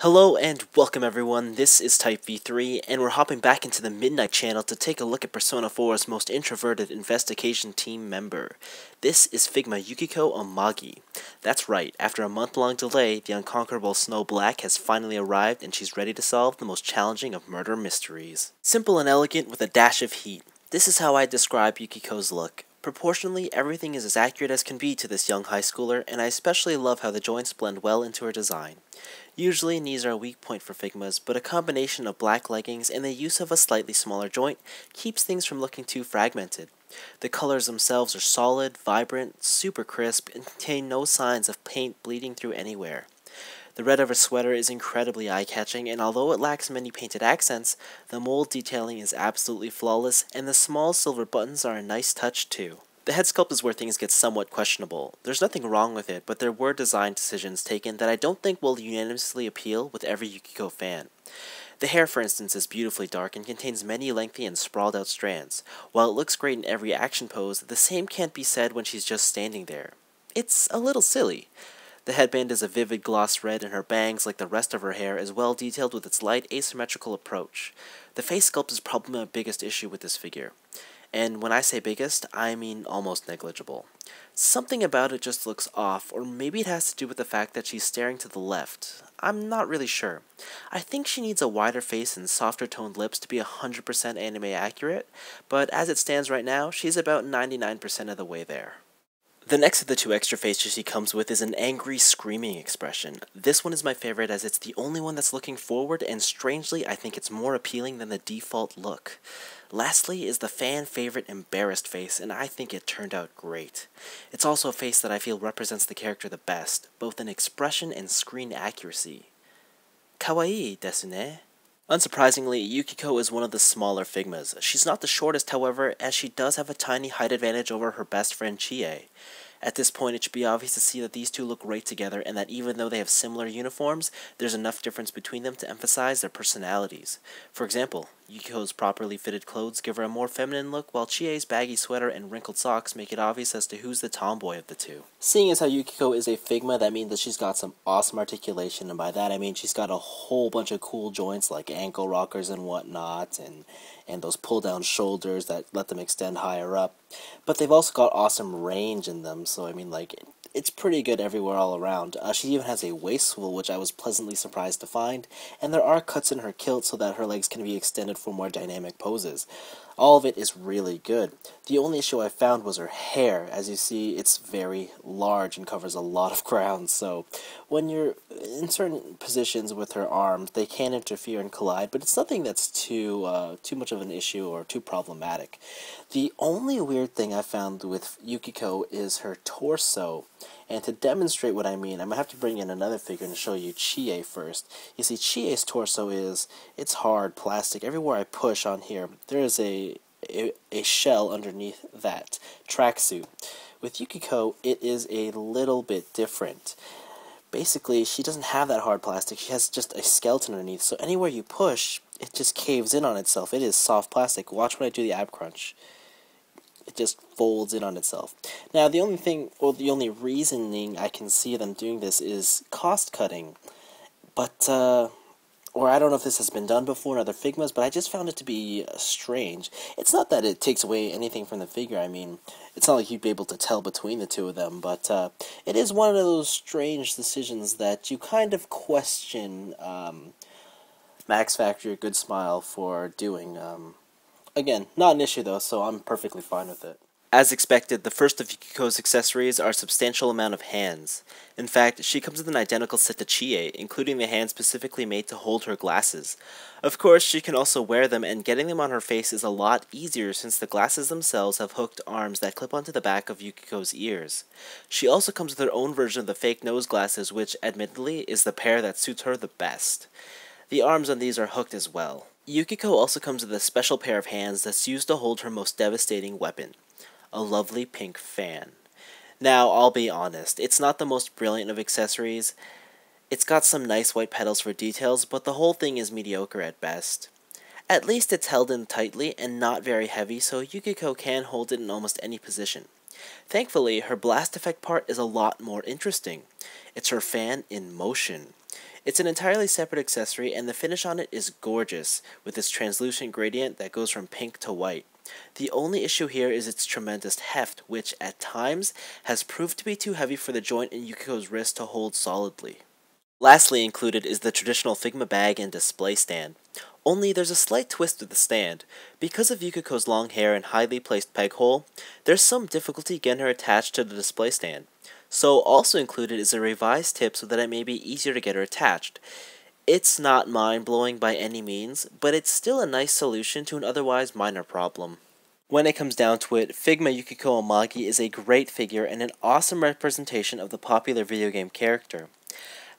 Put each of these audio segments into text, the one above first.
Hello and welcome everyone, this is Type V3, and we're hopping back into the Midnight channel to take a look at Persona 4's most introverted investigation team member. This is Figma Yukiko Amagi. That's right, after a month-long delay, the Unconquerable Snow Black has finally arrived and she's ready to solve the most challenging of murder mysteries. Simple and elegant with a dash of heat. This is how I describe Yukiko's look. Proportionally, everything is as accurate as can be to this young high schooler, and I especially love how the joints blend well into her design. Usually, knees are a weak point for Figmas, but a combination of black leggings and the use of a slightly smaller joint keeps things from looking too fragmented. The colors themselves are solid, vibrant, super crisp, and contain no signs of paint bleeding through anywhere. The red of her sweater is incredibly eye-catching, and although it lacks many painted accents, the mold detailing is absolutely flawless, and the small silver buttons are a nice touch too. The head sculpt is where things get somewhat questionable. There's nothing wrong with it, but there were design decisions taken that I don't think will unanimously appeal with every Yukiko fan. The hair, for instance, is beautifully dark and contains many lengthy and sprawled out strands. While it looks great in every action pose, the same can't be said when she's just standing there. It's a little silly. The headband is a vivid gloss red, and her bangs, like the rest of her hair, is well detailed with its light, asymmetrical approach. The face sculpt is probably my biggest issue with this figure. And when I say biggest, I mean almost negligible. Something about it just looks off, or maybe it has to do with the fact that she's staring to the left. I'm not really sure. I think she needs a wider face and softer toned lips to be 100% anime accurate, but as it stands right now, she's about 99% of the way there. The next of the two extra faces she comes with is an angry, screaming expression. This one is my favorite as it's the only one that's looking forward, and strangely, I think it's more appealing than the default look. Lastly is the fan-favorite embarrassed face, and I think it turned out great. It's also a face that I feel represents the character the best, both in expression and screen accuracy. Kawaii desu ne? Unsurprisingly, Yukiko is one of the smaller Figmas. She's not the shortest, however, as she does have a tiny height advantage over her best friend Chie. At this point, it should be obvious to see that these two look great together, and that even though they have similar uniforms, there's enough difference between them to emphasize their personalities. For example, Yukiko's properly fitted clothes give her a more feminine look, while Chie's baggy sweater and wrinkled socks make it obvious as to who's the tomboy of the two. Seeing as how Yukiko is a Figma, that means that she's got some awesome articulation, and by that I mean she's got a whole bunch of cool joints like ankle rockers and whatnot, and those pull-down shoulders that let them extend higher up. But they've also got awesome range in them, so I mean, like, it's pretty good everywhere all around. She even has a waist swivel, which I was pleasantly surprised to find, and there are cuts in her kilt so that her legs can be extended for more dynamic poses. All of it is really good. The only issue I found was her hair. As you see, it's very large and covers a lot of ground, so when you're in certain positions with her arms, they can interfere and collide, but it's nothing that's too much of an issue or too problematic. The only weird thing I found with Yukiko is her torso, and to demonstrate what I mean, I'm going to have to bring in another figure and show you Chie first. You see, Chie's torso it's hard, plastic. Everywhere I push on here, there is a shell underneath that tracksuit. With Yukiko, it is a little bit different. Basically, she doesn't have that hard plastic. She has just a skeleton underneath, so anywhere you push, it just caves in on itself. It is soft plastic. Watch when I do the ab crunch. It just folds in on itself. Now, the only thing, or the only reasoning I can see them doing this is cost cutting. But, or I don't know if this has been done before in other Figmas, but I just found it to be strange. It's not that it takes away anything from the figure. I mean, it's not like you'd be able to tell between the two of them, but it is one of those strange decisions that you kind of question Max Factory or Good Smile for doing. Again, not an issue though, so I'm perfectly fine with it. As expected, the first of Yukiko's accessories are a substantial amount of hands. In fact, she comes with an identical set to Chie, including the hands specifically made to hold her glasses. Of course, she can also wear them, and getting them on her face is a lot easier since the glasses themselves have hooked arms that clip onto the back of Yukiko's ears. She also comes with her own version of the fake nose glasses, which, admittedly, is the pair that suits her the best. The arms on these are hooked as well. Yukiko also comes with a special pair of hands that's used to hold her most devastating weapon, a lovely pink fan. Now, I'll be honest, it's not the most brilliant of accessories. It's got some nice white petals for details, but the whole thing is mediocre at best. At least it's held in tightly and not very heavy, so Yukiko can hold it in almost any position. Thankfully, her blast effect part is a lot more interesting. It's her fan in motion. It's an entirely separate accessory, and the finish on it is gorgeous, with its translucent gradient that goes from pink to white. The only issue here is its tremendous heft, which, at times, has proved to be too heavy for the joint in Yukiko's wrist to hold solidly. Lastly included is the traditional Figma bag and display stand. Only there's a slight twist with the stand. Because of Yukiko's long hair and highly placed peg hole, there's some difficulty getting her attached to the display stand. So also included is a revised tip so that it may be easier to get her attached. It's not mind-blowing by any means, but it's still a nice solution to an otherwise minor problem. When it comes down to it, Figma Yukiko Amagi is a great figure and an awesome representation of the popular video game character.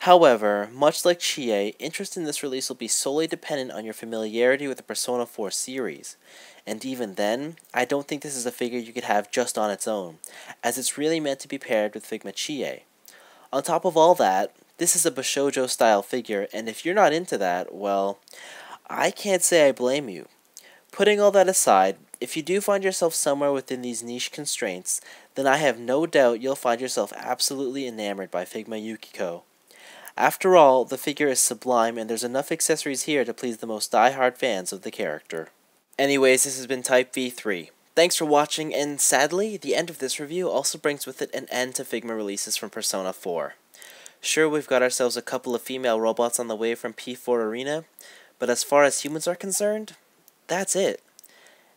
However, much like Chie, interest in this release will be solely dependent on your familiarity with the Persona 4 series. And even then, I don't think this is a figure you could have just on its own, as it's really meant to be paired with Figma Chie. On top of all that, this is a Bashoujo style figure, and if you're not into that, well, I can't say I blame you. Putting all that aside, if you do find yourself somewhere within these niche constraints, then I have no doubt you'll find yourself absolutely enamored by Figma Yukiko. After all, the figure is sublime, and there's enough accessories here to please the most die-hard fans of the character. Anyways, this has been Type V3. Thanks for watching, and sadly, the end of this review also brings with it an end to Figma releases from Persona 4. Sure, we've got ourselves a couple of female robots on the way from P4 Arena, but as far as humans are concerned, that's it.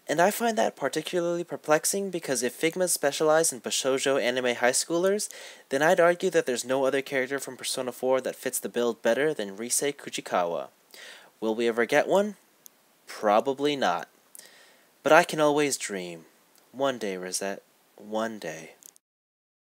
And I find that particularly perplexing because if Figma specialized in Bashoujo anime high schoolers, then I'd argue that there's no other character from Persona 4 that fits the bill better than Rise Kuchikawa. Will we ever get one? Probably not. But I can always dream. One day, Rosette. One day.